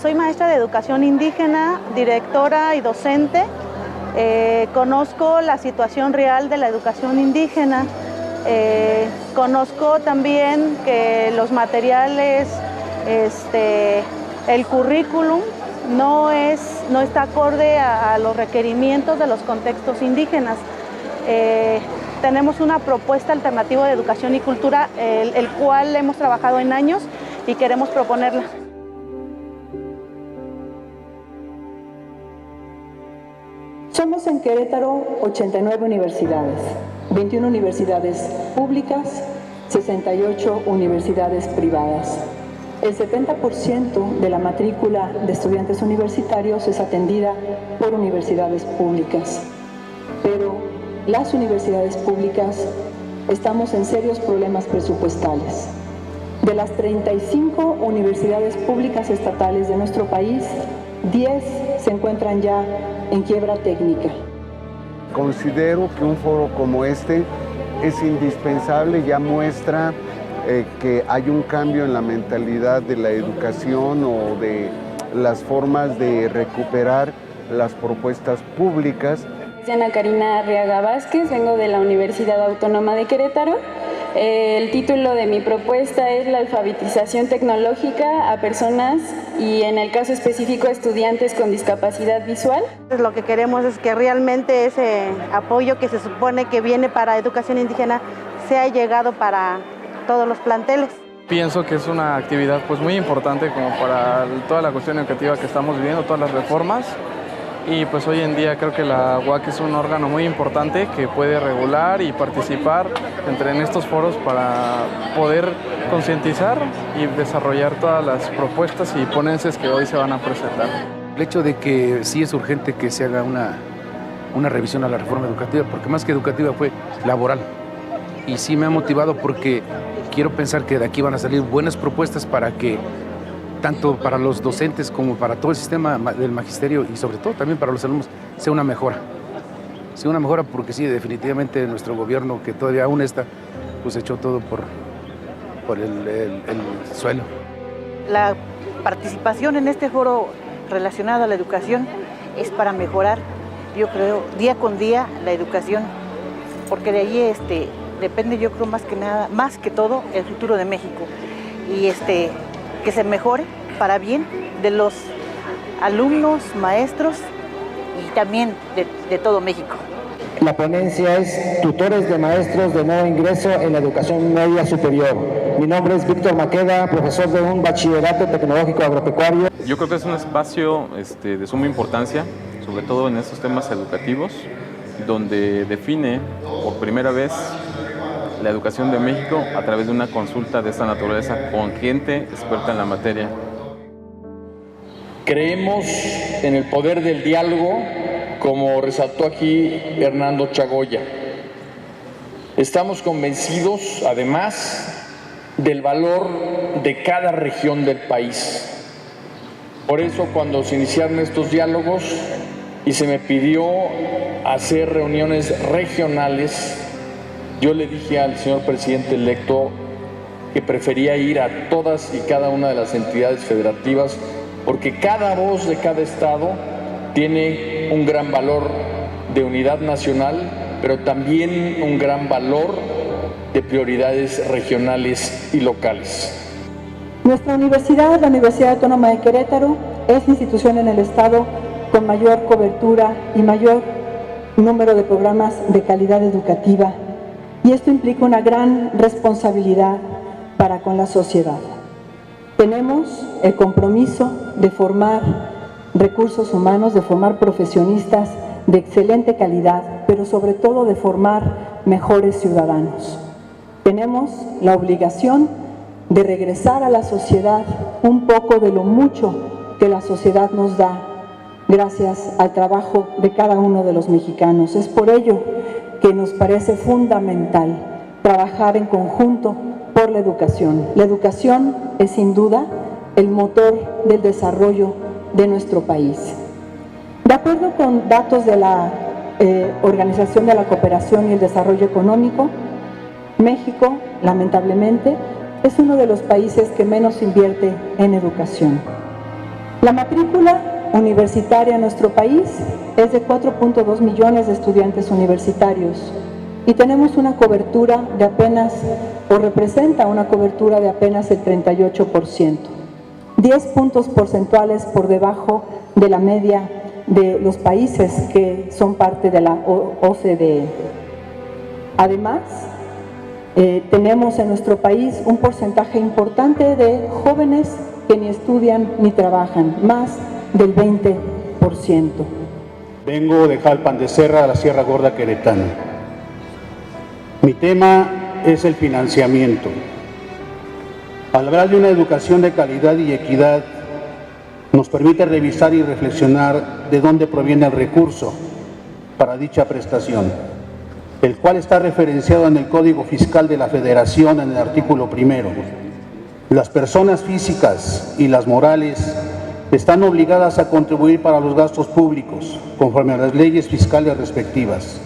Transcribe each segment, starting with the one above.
Soy maestra de educación indígena, directora y docente. Conozco la situación real de la educación indígena. Conozco también que los materiales, el currículum no está acorde a los requerimientos de los contextos indígenas. Tenemos una propuesta alternativa de educación y cultura, el cual hemos trabajado en años y queremos proponerla. Somos en Querétaro 89 universidades, 21 universidades públicas, 68 universidades privadas. El 70% de la matrícula de estudiantes universitarios es atendida por universidades públicas. Pero las universidades públicas estamos en serios problemas presupuestales. De las 35 universidades públicas estatales de nuestro país, 10 se encuentran ya en quiebra técnica. Considero que un foro como este es indispensable, ya muestra que hay un cambio en la mentalidad de la educación o de las formas de recuperar las propuestas públicas. Ana Karina Arriaga Vázquez, vengo de la Universidad Autónoma de Querétaro. El título de mi propuesta es la alfabetización tecnológica a personas y en el caso específico estudiantes con discapacidad visual. Lo que queremos es que realmente ese apoyo que se supone que viene para educación indígena sea llegado para todos los planteles. Pienso que es una actividad pues muy importante como para toda la cuestión educativa que estamos viviendo, todas las reformas. Y pues hoy en día creo que la UAC es un órgano muy importante que puede regular y participar en estos foros para poder concientizar y desarrollar todas las propuestas y ponencias que hoy se van a presentar. El hecho de que sí es urgente que se haga una revisión a la reforma educativa, porque más que educativa fue laboral. Y sí me ha motivado porque quiero pensar que de aquí van a salir buenas propuestas para que tanto para los docentes como para todo el sistema del magisterio y sobre todo también para los alumnos, sea una mejora. Sea una mejora porque sí, definitivamente nuestro gobierno, que todavía aún está, pues echó todo por el suelo. La participación en este foro relacionado a la educación es para mejorar, yo creo, día con día la educación, porque de allí depende, yo creo, más que todo, el futuro de México. Y que se mejore para bien de los alumnos, maestros y también de todo México. La ponencia es Tutores de Maestros de Nuevo Ingreso en la Educación Media Superior. Mi nombre es Víctor Maqueda, profesor de un bachillerato tecnológico agropecuario. Yo creo que es un espacio de suma importancia, sobre todo en estos temas educativos, donde define por primera vez la educación de México a través de una consulta de esta naturaleza con gente experta en la materia. Creemos en el poder del diálogo, como resaltó aquí Hernando Chagoya. Estamos convencidos, además, del valor de cada región del país. Por eso, cuando se iniciaron estos diálogos y se me pidió hacer reuniones regionales, yo le dije al señor presidente electo que prefería ir a todas y cada una de las entidades federativas porque cada voz de cada estado tiene un gran valor de unidad nacional, pero también un gran valor de prioridades regionales y locales. Nuestra universidad, la Universidad Autónoma de Querétaro, es la institución en el estado con mayor cobertura y mayor número de programas de calidad educativa. Y esto implica una gran responsabilidad para con la sociedad. Tenemos el compromiso de formar recursos humanos, de formar profesionistas de excelente calidad, pero sobre todo de formar mejores ciudadanos. Tenemos la obligación de regresar a la sociedad un poco de lo mucho que la sociedad nos da gracias al trabajo de cada uno de los mexicanos. Es por ello que nos parece fundamental trabajar en conjunto por la educación. La educación es sin duda el motor del desarrollo de nuestro país. De acuerdo con datos de la Organización de la Cooperación y el Desarrollo Económico, México, lamentablemente, es uno de los países que menos invierte en educación. La matrícula universitaria en nuestro país es de 4.2 millones de estudiantes universitarios y tenemos una cobertura de apenas, o representa una cobertura de apenas el 38%, 10 puntos porcentuales por debajo de la media de los países que son parte de la OCDE. Además, tenemos en nuestro país un porcentaje importante de jóvenes que ni estudian ni trabajan, más del 20%. Vengo de Jalpan de Serra, de la Sierra Gorda queretana. Mi tema es el financiamiento. Al hablar de una educación de calidad y equidad, nos permite revisar y reflexionar de dónde proviene el recurso para dicha prestación, el cual está referenciado en el Código Fiscal de la Federación en el artículo 1. Las personas físicas y las morales están obligadas a contribuir para los gastos públicos, conforme a las leyes fiscales respectivas.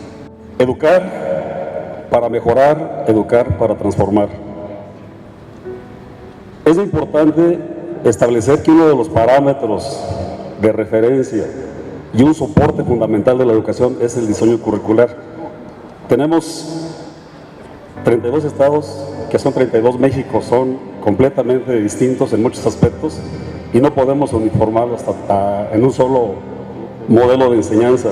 Educar para mejorar, educar para transformar. Es importante establecer que uno de los parámetros de referencia y un soporte fundamental de la educación es el diseño curricular. Tenemos 32 estados, que son 32 México, son completamente distintos en muchos aspectos y no podemos uniformarlos en un solo modelo de enseñanza.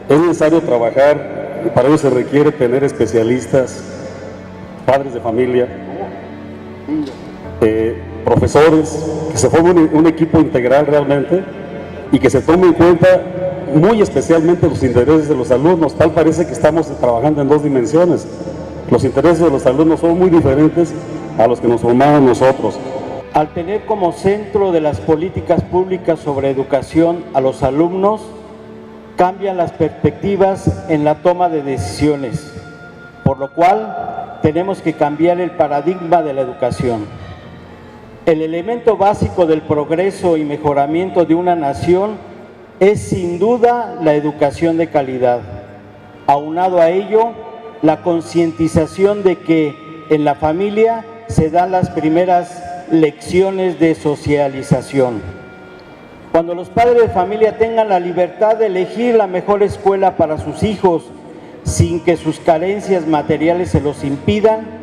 Es necesario trabajar, y para ello se requiere tener especialistas, padres de familia, profesores, que se formen un equipo integral realmente y que se tome en cuenta muy especialmente los intereses de los alumnos. Tal parece que estamos trabajando en dos dimensiones. Los intereses de los alumnos son muy diferentes a los que nos formaron nosotros. Al tener como centro de las políticas públicas sobre educación a los alumnos, cambian las perspectivas en la toma de decisiones, por lo cual tenemos que cambiar el paradigma de la educación. El elemento básico del progreso y mejoramiento de una nación es sin duda la educación de calidad. Aunado a ello, la concientización de que en la familia se dan las primeras lecciones de socialización. Cuando los padres de familia tengan la libertad de elegir la mejor escuela para sus hijos sin que sus carencias materiales se los impidan,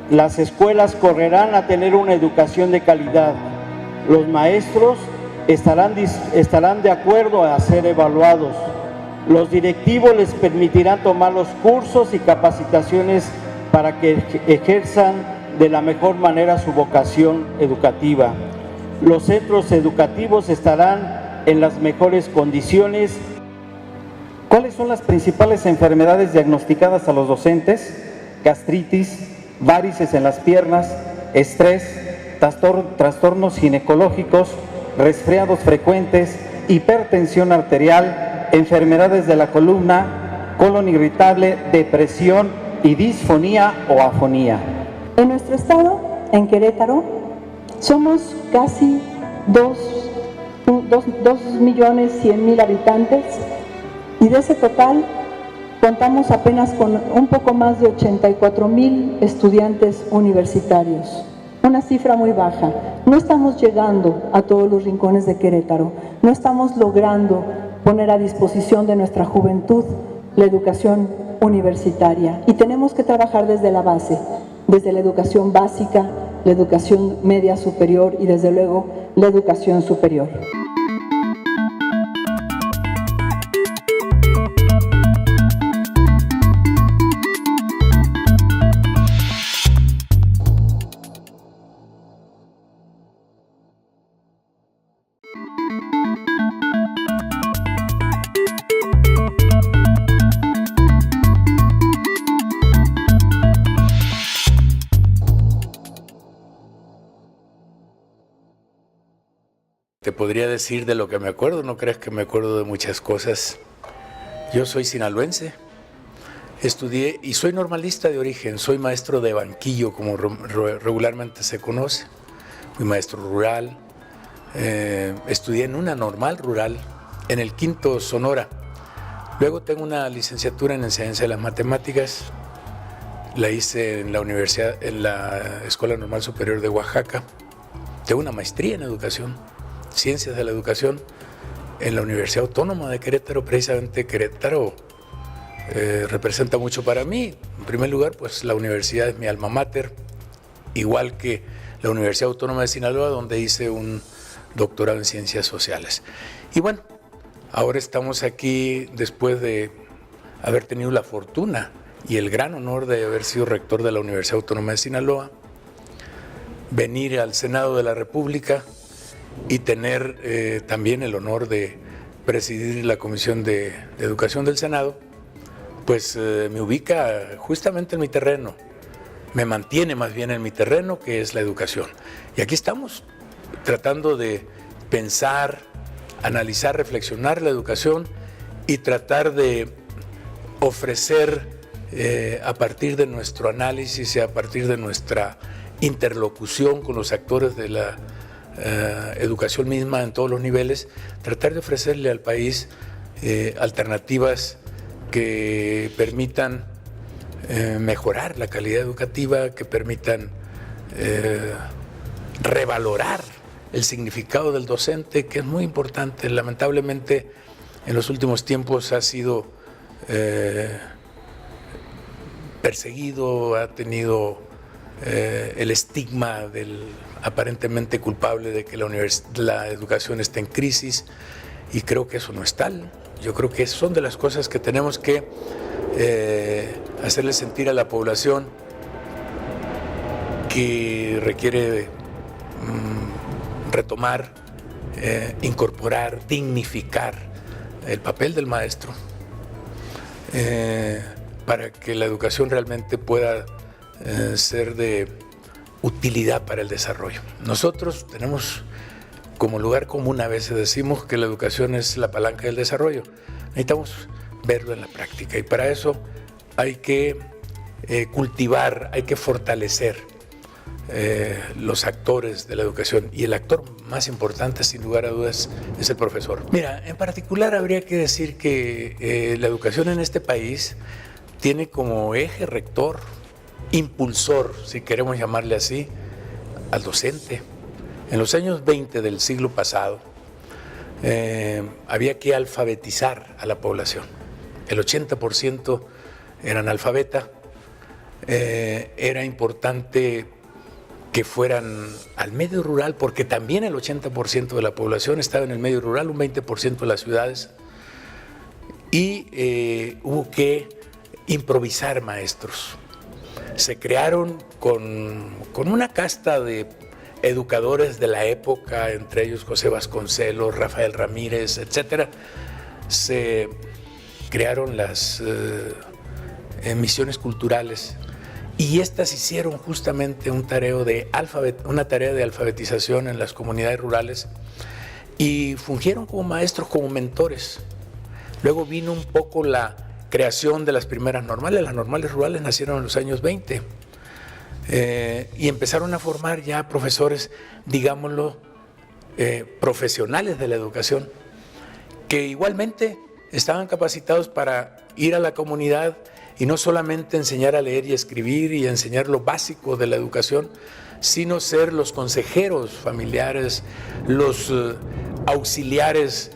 las escuelas correrán a tener una educación de calidad. Los maestros estarán de acuerdo a ser evaluados. Los directivos les permitirán tomar los cursos y capacitaciones para que ejerzan de la mejor manera su vocación educativa. Los centros educativos estarán en las mejores condiciones. ¿Cuáles son las principales enfermedades diagnosticadas a los docentes? Gastritis, varices en las piernas, estrés, trastornos ginecológicos, resfriados frecuentes, hipertensión arterial, enfermedades de la columna, colon irritable, depresión y disfonía o afonía. En nuestro estado, en Querétaro, somos casi 2.100.000 habitantes y de ese total contamos apenas con un poco más de 84.000 estudiantes universitarios. Una cifra muy baja. No estamos llegando a todos los rincones de Querétaro. No estamos logrando poner a disposición de nuestra juventud la educación universitaria. Y tenemos que trabajar desde la base, desde la educación básica, la educación media superior y desde luego la educación superior. Te podría decir de lo que me acuerdo, no creas que me acuerdo de muchas cosas. Yo soy sinaloense, estudié y soy normalista de origen, soy maestro de banquillo, como regularmente se conoce. Fui maestro rural, estudié en una normal rural, en el Quinto Sonora. Luego tengo una licenciatura en enseñanza de las matemáticas, la hice en la universidad, en la Escuela Normal Superior de Oaxaca. Tengo una maestría en educación Ciencias de la Educación en la Universidad Autónoma de Querétaro. Precisamente Querétaro representa mucho para mí. En primer lugar, pues la universidad es mi alma mater, igual que la Universidad Autónoma de Sinaloa, donde hice un doctorado en Ciencias Sociales. Y bueno, ahora estamos aquí después de haber tenido la fortuna y el gran honor de haber sido rector de la Universidad Autónoma de Sinaloa, venir al Senado de la República y tener también el honor de presidir la Comisión de Educación del Senado. Pues me ubica justamente en mi terreno, me mantiene más bien en mi terreno, que es la educación. Y aquí estamos tratando de pensar, analizar, reflexionar la educación y tratar de ofrecer a partir de nuestro análisis y a partir de nuestra interlocución con los actores de la educación misma en todos los niveles, tratar de ofrecerle al país alternativas que permitan mejorar la calidad educativa, que permitan revalorar el significado del docente, que es muy importante. Lamentablemente, en los últimos tiempos ha sido perseguido, ha tenido el estigma del aparentemente culpable de que la educación está en crisis, y creo que eso no es tal. Yo creo que son de las cosas que tenemos que hacerle sentir a la población, que requiere retomar, incorporar, dignificar el papel del maestro para que la educación realmente pueda ser de utilidad para el desarrollo. Nosotros tenemos como lugar común, a veces decimos que la educación es la palanca del desarrollo. Necesitamos verlo en la práctica, y para eso hay que cultivar, hay que fortalecer los actores de la educación, y el actor más importante, sin lugar a dudas, es el profesor. Mira, en particular habría que decir que la educación en este país tiene como eje rector, impulsor, si queremos llamarle así, al docente. En los años 20 del siglo pasado había que alfabetizar a la población. El 80% era analfabeta. Era importante que fueran al medio rural, porque también el 80% de la población estaba en el medio rural, un 20% de las ciudades, y hubo que improvisar maestros. Se crearon con una casta de educadores de la época, entre ellos José Vasconcelos, Rafael Ramírez, etc. Se crearon las misiones culturales, y estas hicieron justamente una tarea de alfabetización en las comunidades rurales, y fungieron como maestros, como mentores. Luego vino un poco la creación de las primeras normales. Las normales rurales nacieron en los años 20 y empezaron a formar ya profesores, digámoslo, profesionales de la educación, que igualmente estaban capacitados para ir a la comunidad y no solamente enseñar a leer y escribir y enseñar lo básico de la educación, sino ser los consejeros familiares, los auxiliares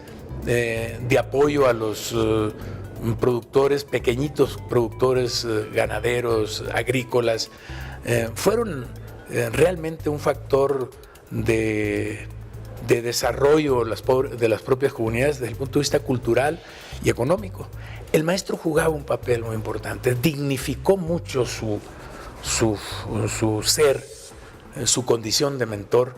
de apoyo a los productores, pequeñitos productores ganaderos, agrícolas. Fueron realmente un factor de desarrollo de las propias comunidades desde el punto de vista cultural y económico. El maestro jugaba un papel muy importante, dignificó mucho su ser, su condición de mentor,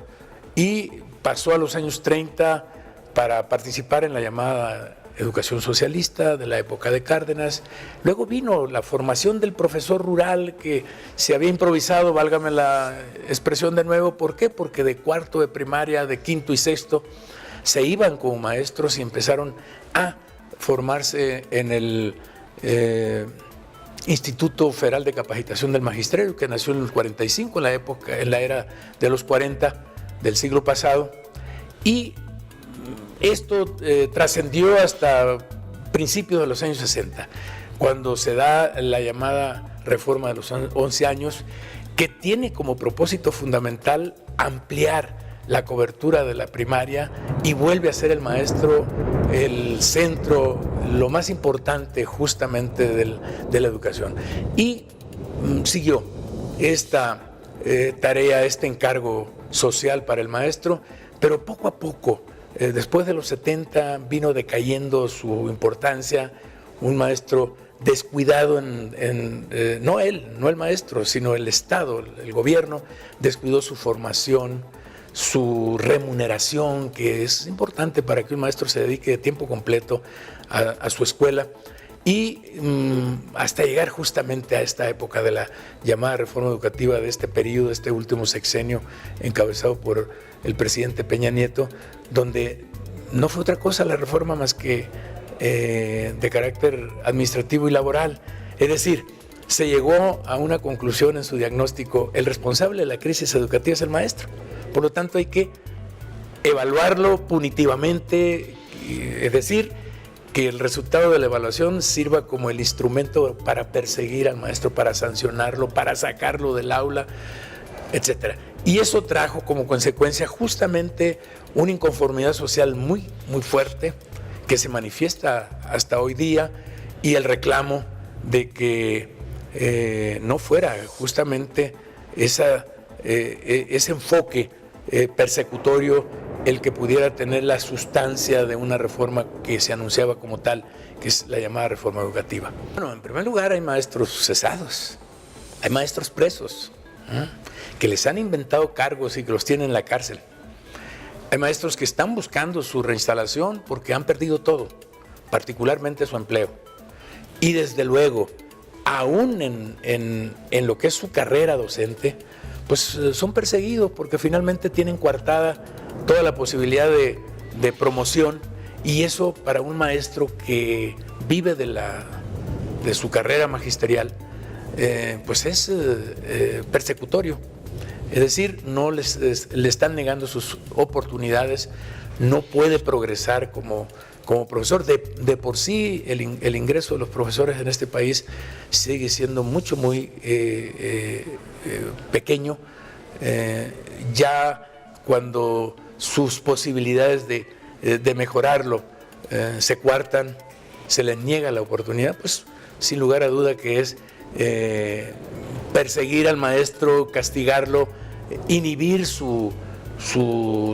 y pasó a los años 30 para participar en la llamada educación socialista de la época de Cárdenas. Luego vino la formación del profesor rural, que se había improvisado, válgame la expresión de nuevo. ¿Por qué? Porque de cuarto de primaria, de quinto y sexto, se iban como maestros y empezaron a formarse en el Instituto Federal de Capacitación del Magisterio, que nació en los 45, en la era de los 40 del siglo pasado, y esto trascendió hasta principios de los años 60, cuando se da la llamada reforma de los 11 años, que tiene como propósito fundamental ampliar la cobertura de la primaria y vuelve a ser el maestro el centro, lo más importante justamente de la educación. Y siguió esta tarea, este encargo social para el maestro, pero poco a poco, después de los 70, vino decayendo su importancia, un maestro descuidado no él, no el maestro, sino el Estado, el gobierno, descuidó su formación, su remuneración, que es importante para que un maestro se dedique de tiempo completo a su escuela, y hasta llegar justamente a esta época de la llamada reforma educativa de este periodo, este último sexenio encabezado por el presidente Peña Nieto, donde no fue otra cosa la reforma más que de carácter administrativo y laboral. Es decir, se llegó a una conclusión en su diagnóstico: el responsable de la crisis educativa es el maestro. Por lo tanto, hay que evaluarlo punitivamente, es decir, que el resultado de la evaluación sirva como el instrumento para perseguir al maestro, para sancionarlo, para sacarlo del aula, etc. Y eso trajo como consecuencia justamente una inconformidad social muy, muy fuerte, que se manifiesta hasta hoy día, y el reclamo de que no fuera justamente ese enfoque persecutorio el que pudiera tener la sustancia de una reforma que se anunciaba como tal, que es la llamada reforma educativa. Bueno, en primer lugar, hay maestros cesados, hay maestros presos, que les han inventado cargos y que los tienen en la cárcel. Hay maestros que están buscando su reinstalación porque han perdido todo, particularmente su empleo. Y desde luego, aún en lo que es su carrera docente, pues son perseguidos porque finalmente tienen coartada toda la posibilidad de promoción, y eso para un maestro que vive de su carrera magisterial, pues es persecutorio. Es decir, no le están negando sus oportunidades, no puede progresar como profesor. De por sí el ingreso de los profesores en este país sigue siendo muy pequeño. Ya cuando sus posibilidades de mejorarlo se coartan, se les niega la oportunidad, pues sin lugar a duda que es perseguir al maestro, castigarlo, inhibir su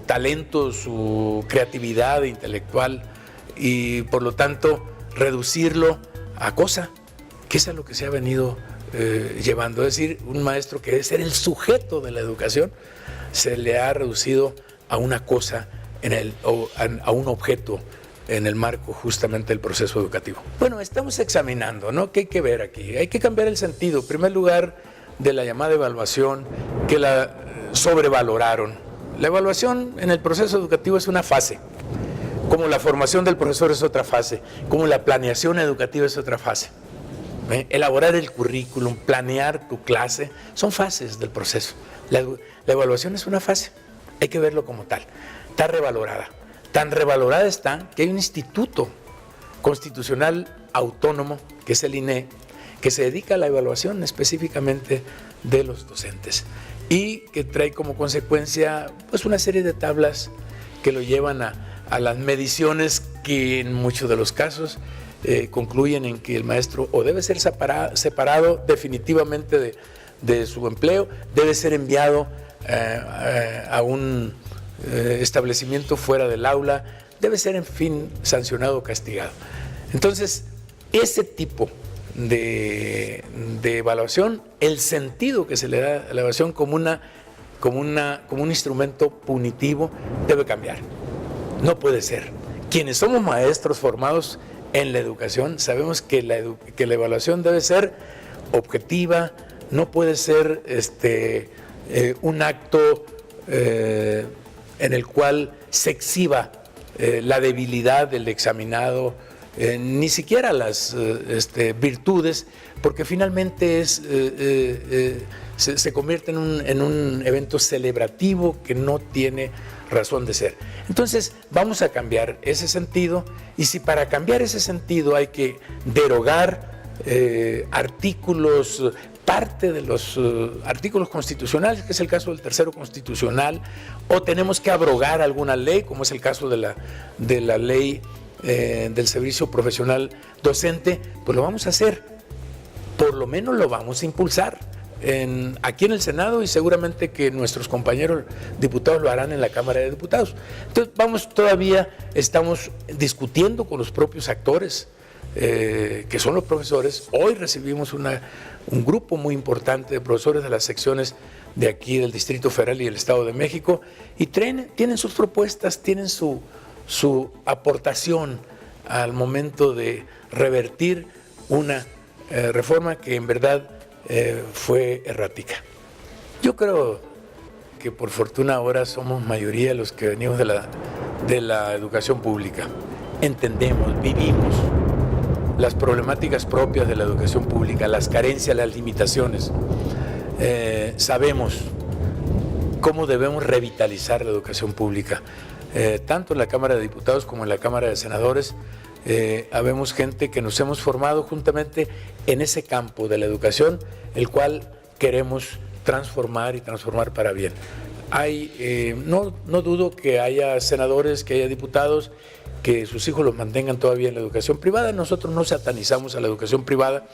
talento, su creatividad intelectual, y por lo tanto reducirlo a cosa, que es a lo que se ha venido llevando. Es decir, un maestro que debe ser el sujeto de la educación, se le ha reducido a una cosa, a un objeto en el marco justamente del proceso educativo. Bueno, estamos examinando, ¿no? ¿Qué hay que ver aquí? Hay que cambiar el sentido, en primer lugar, de la llamada evaluación, que la sobrevaloraron. La evaluación en el proceso educativo es una fase, como la formación del profesor es otra fase, como la planeación educativa es otra fase. Elaborar el currículum, planear tu clase, son fases del proceso. La evaluación es una fase, hay que verlo como tal. Está revalorada. Tan revalorada está que hay un instituto constitucional autónomo, que es el INE, que se dedica a la evaluación específicamente de los docentes, y que trae como consecuencia pues una serie de tablas que lo llevan a las mediciones que en muchos de los casos concluyen en que el maestro o debe ser separado definitivamente de su empleo, debe ser enviado a un establecimiento fuera del aula, debe ser, en fin, sancionado o castigado. Entonces, ese tipo de evaluación, el sentido que se le da a la evaluación como un instrumento punitivo, debe cambiar. No puede ser. Quienes somos maestros formados en la educación sabemos que la evaluación debe ser objetiva, no puede ser un acto en el cual se exhiba la debilidad del examinado, ni siquiera las virtudes, porque finalmente se convierte en un evento celebrativo que no tiene razón de ser. Entonces vamos a cambiar ese sentido, y si para cambiar ese sentido hay que derogar artículos, parte de los artículos constitucionales, que es el caso del tercero constitucional, o tenemos que abrogar alguna ley, como es el caso de la ley del servicio profesional docente, pues lo vamos a hacer, por lo menos lo vamos a impulsar aquí en el Senado, y seguramente que nuestros compañeros diputados lo harán en la Cámara de Diputados. Entonces todavía estamos discutiendo con los propios actores, que son los profesores. Hoy recibimos un grupo muy importante de profesores de las secciones de aquí del Distrito Federal y del Estado de México, y tienen sus propuestas, tienen su aportación al momento de revertir una reforma que en verdad fue errática. Yo creo que por fortuna ahora somos mayoría los que venimos de la educación pública. Entendemos, vivimos las problemáticas propias de la educación pública, las carencias, las limitaciones. Sabemos cómo debemos revitalizar la educación pública. Tanto en la Cámara de Diputados como en la Cámara de Senadores, habemos gente que nos hemos formado juntamente en ese campo de la educación, el cual queremos transformar y transformar para bien. No dudo que haya senadores, que haya diputados que sus hijos los mantengan todavía en la educación privada. Nosotros no satanizamos a la educación privada.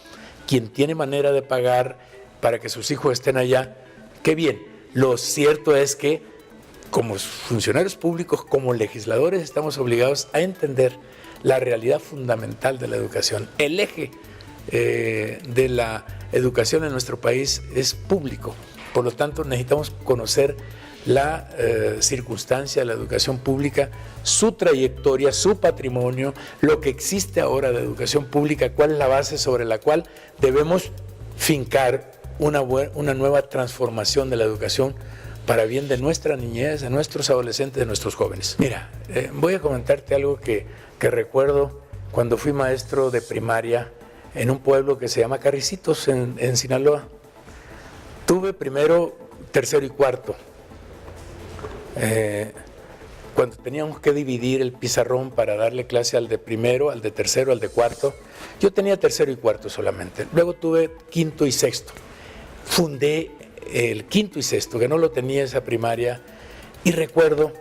Quien tiene manera de pagar para que sus hijos estén allá, qué bien. Lo cierto es que como funcionarios públicos, como legisladores, estamos obligados a entender la realidad fundamental de la educación. El eje de la educación en nuestro país es público, por lo tanto necesitamos conocer la circunstancia de la educación pública, su trayectoria, su patrimonio, lo que existe ahora de educación pública, cuál es la base sobre la cual debemos fincar una nueva transformación de la educación para bien de nuestra niñez, de nuestros adolescentes, de nuestros jóvenes. Mira, voy a comentarte algo que recuerdo cuando fui maestro de primaria en un pueblo que se llama Carricitos, en Sinaloa. Tuve primero, tercero y cuarto. Cuando teníamos que dividir el pizarrón para darle clase al de primero, al de tercero, al de cuarto, yo tenía tercero y cuarto solamente. Luego tuve quinto y sexto. Fundé el quinto y sexto, que no lo tenía esa primaria, y recuerdo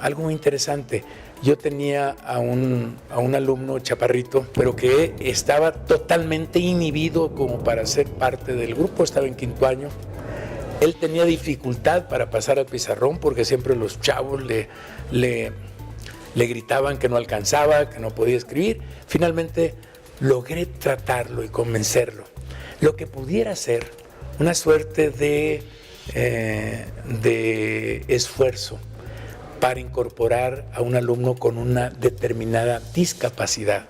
algo muy interesante. Yo tenía a un alumno chaparrito, pero que estaba totalmente inhibido como para ser parte del grupo, estaba en quinto año. Él tenía dificultad para pasar al pizarrón porque siempre los chavos le gritaban que no alcanzaba, que no podía escribir. Finalmente logré tratarlo y convencerlo. Lo que pudiera ser una suerte de esfuerzo para incorporar a un alumno con una determinada discapacidad,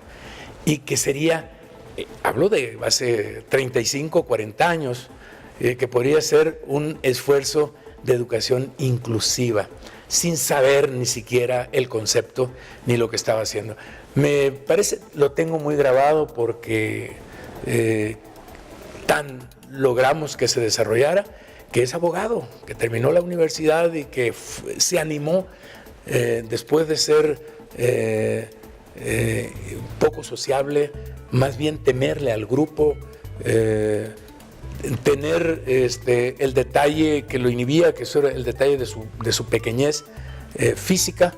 y que sería, hablo de hace 35, 40 años, que podría ser un esfuerzo de educación inclusiva, sin saber ni siquiera el concepto ni lo que estaba haciendo. Me parece, lo tengo muy grabado porque tan logramos que se desarrollara, que es abogado, que terminó la universidad y que se animó después de ser poco sociable, más bien temerle al grupo, tener el detalle que lo inhibía, que eso era el detalle de su pequeñez física,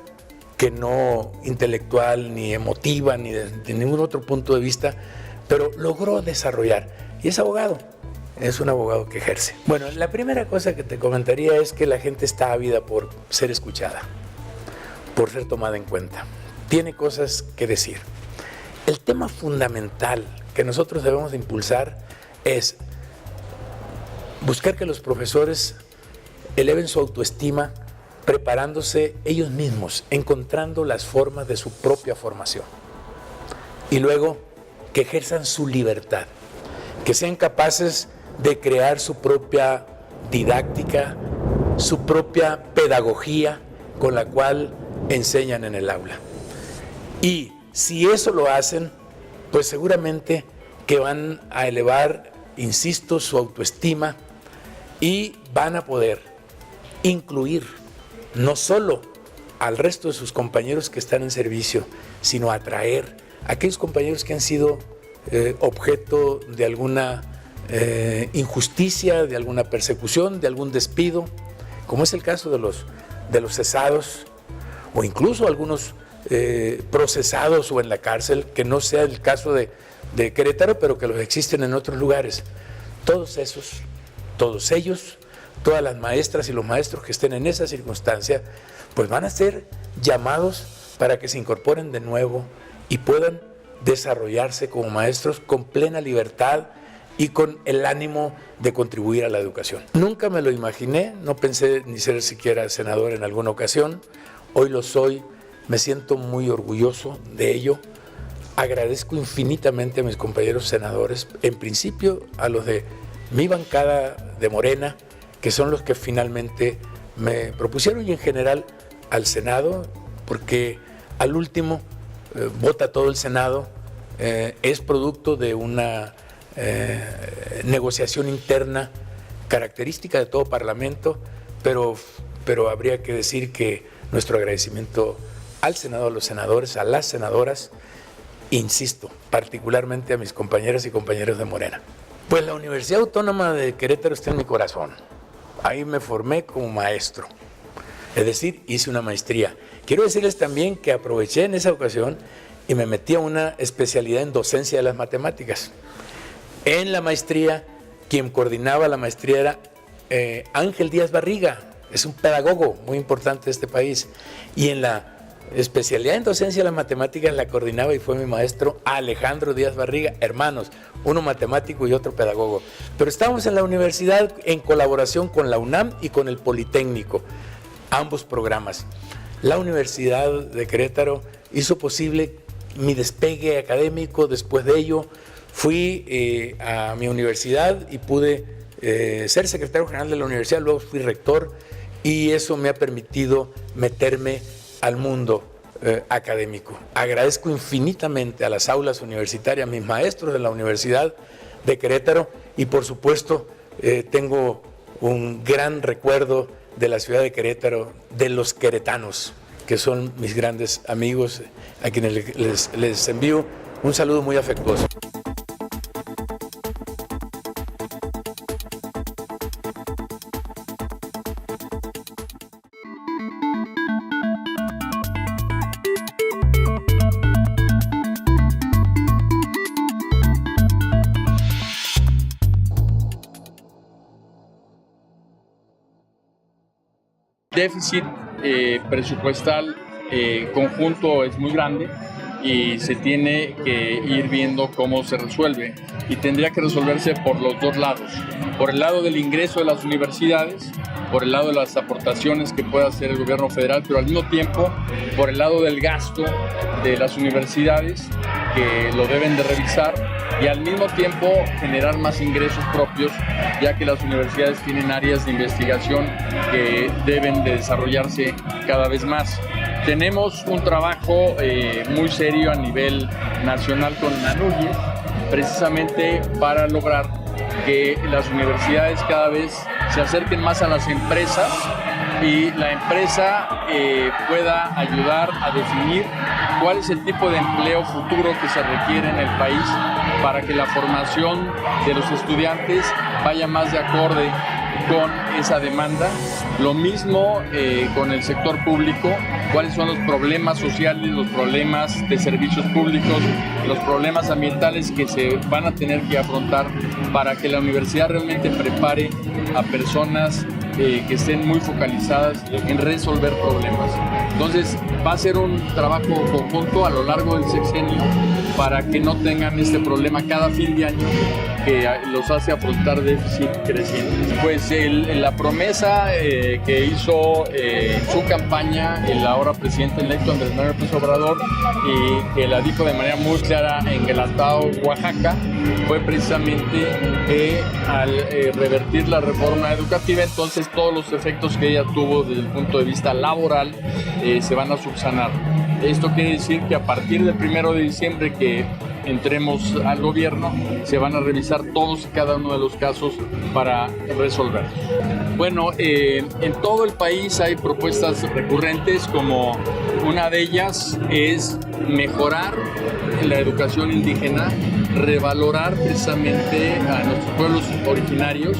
que no intelectual, ni emotiva, ni de ningún otro punto de vista, pero logró desarrollar. Y es abogado, es un abogado que ejerce. Bueno, la primera cosa que te comentaría es que la gente está ávida por ser escuchada, por ser tomada en cuenta. Tiene cosas que decir. El tema fundamental que nosotros debemos de impulsar es buscar que los profesores eleven su autoestima, preparándose ellos mismos, encontrando las formas de su propia formación. Y luego que ejerzan su libertad, que sean capaces de crear su propia didáctica, su propia pedagogía con la cual enseñan en el aula. Y si eso lo hacen, pues seguramente que van a elevar, insisto, su autoestima, y van a poder incluir no solo al resto de sus compañeros que están en servicio, sino atraer a aquellos compañeros que han sido objeto de alguna injusticia, de alguna persecución, de algún despido, como es el caso de los cesados o incluso algunos procesados o en la cárcel, que no sea el caso de Querétaro, pero que los existen en otros lugares. Todos ellos, todas las maestras y los maestros que estén en esa circunstancia, pues van a ser llamados para que se incorporen de nuevo y puedan desarrollarse como maestros con plena libertad y con el ánimo de contribuir a la educación. Nunca me lo imaginé, no pensé ni ser siquiera senador en alguna ocasión. Hoy lo soy, me siento muy orgulloso de ello. Agradezco infinitamente a mis compañeros senadores, en principio a los de mi bancada de Morena, que son los que finalmente me propusieron, y en general al Senado, porque al último vota todo el Senado, es producto de una negociación interna característica de todo parlamento, pero habría que decir que nuestro agradecimiento al Senado, a los senadores, a las senadoras, insisto, particularmente a mis compañeras y compañeros de Morena. Pues la Universidad Autónoma de Querétaro está en mi corazón. Ahí me formé como maestro, es decir, hice una maestría. Quiero decirles también que aproveché en esa ocasión y me metí a una especialidad en docencia de las matemáticas. En la maestría, quien coordinaba la maestría era Ángel Díaz Barriga, es un pedagogo muy importante de este país, y en la especialidad en docencia de las matemáticas la coordinaba y fue mi maestro Alejandro Díaz Barriga, hermanos, uno matemático y otro pedagogo. Pero estábamos en la universidad en colaboración con la UNAM y con el Politécnico, ambos programas. La Universidad de Querétaro hizo posible mi despegue académico. Después de ello fui a mi universidad y pude ser secretario general de la universidad, luego fui rector, y eso me ha permitido meterme al mundo académico. Agradezco infinitamente a las aulas universitarias, a mis maestros de la Universidad de Querétaro, y por supuesto tengo un gran recuerdo de la ciudad de Querétaro, de los queretanos, que son mis grandes amigos, a quienes les envío un saludo muy afectuoso. Déficit presupuestal conjunto es muy grande y se tiene que ir viendo cómo se resuelve, y tendría que resolverse por los dos lados: por el lado del ingreso de las universidades, por el lado de las aportaciones que pueda hacer el gobierno federal, pero al mismo tiempo por el lado del gasto de las universidades, que lo deben de revisar, y al mismo tiempo generar más ingresos propios, ya que las universidades tienen áreas de investigación que deben de desarrollarse cada vez más. Tenemos un trabajo muy serio a nivel nacional con ANUYES, precisamente para lograr que las universidades cada vez se acerquen más a las empresas y la empresa pueda ayudar a definir cuál es el tipo de empleo futuro que se requiere en el país para que la formación de los estudiantes vaya más de acorde con esa demanda. Lo mismo con el sector público, cuáles son los problemas sociales, los problemas de servicios públicos, los problemas ambientales que se van a tener que afrontar para que la universidad realmente prepare a personas que estén muy focalizadas en resolver problemas. Entonces va a ser un trabajo conjunto a lo largo del sexenio para que no tengan este problema cada fin de año que los hace afrontar déficit creciente. Pues la promesa que hizo en su campaña el ahora presidente electo Andrés Manuel López Obrador, y que la dijo de manera muy clara en Guelatao, Oaxaca, fue precisamente que al revertir la reforma educativa, entonces todos los efectos que ella tuvo desde el punto de vista laboral se van a subsanar. Esto quiere decir que a partir del 1 de diciembre que entremos al gobierno, se van a revisar todos y cada uno de los casos para resolver. Bueno, en todo el país hay propuestas recurrentes, como una de ellas es mejorar la educación indígena, revalorar precisamente a nuestros pueblos originarios,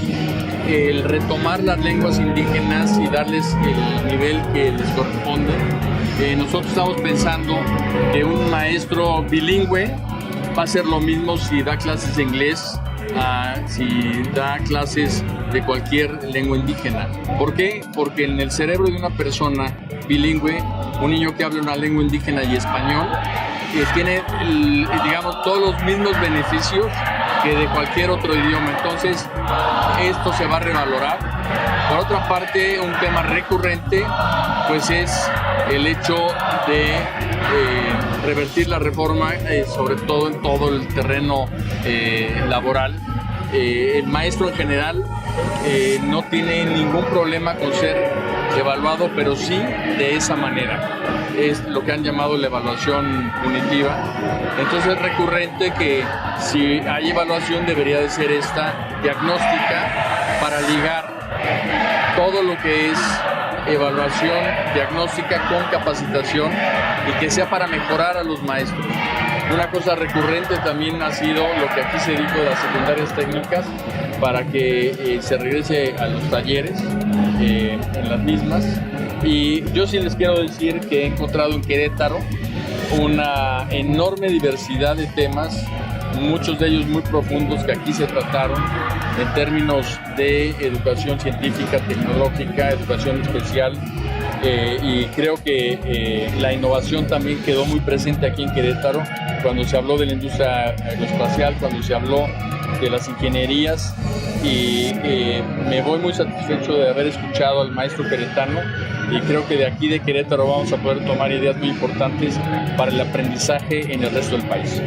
el retomar las lenguas indígenas y darles el nivel que les corresponde. Nosotros estamos pensando que un maestro bilingüe va a ser lo mismo si da clases de inglés, si da clases de cualquier lengua indígena. ¿Por qué? Porque en el cerebro de una persona bilingüe, un niño que habla una lengua indígena y español, tiene, digamos, todos los mismos beneficios que de cualquier otro idioma. Entonces, esto se va a revalorar. Por otra parte, un tema recurrente, pues es el hecho de revertir la reforma, sobre todo en todo el terreno laboral. El maestro en general no tiene ningún problema con ser evaluado, pero sí de esa manera. Es lo que han llamado la evaluación punitiva. Entonces es recurrente que si hay evaluación debería de ser esta diagnóstica para ligar todo lo que es evaluación diagnóstica con capacitación y que sea para mejorar a los maestros. Una cosa recurrente también ha sido lo que aquí se dijo de las secundarias técnicas, para que se regrese a los talleres en las mismas. Y yo sí les quiero decir que he encontrado en Querétaro una enorme diversidad de temas, muchos de ellos muy profundos que aquí se trataron en términos de educación científica, tecnológica, educación especial, y creo que la innovación también quedó muy presente aquí en Querétaro cuando se habló de la industria aeroespacial, cuando se habló de las ingenierías, y me voy muy satisfecho de haber escuchado al maestro queretano, y creo que de aquí de Querétaro vamos a poder tomar ideas muy importantes para el aprendizaje en el resto del país.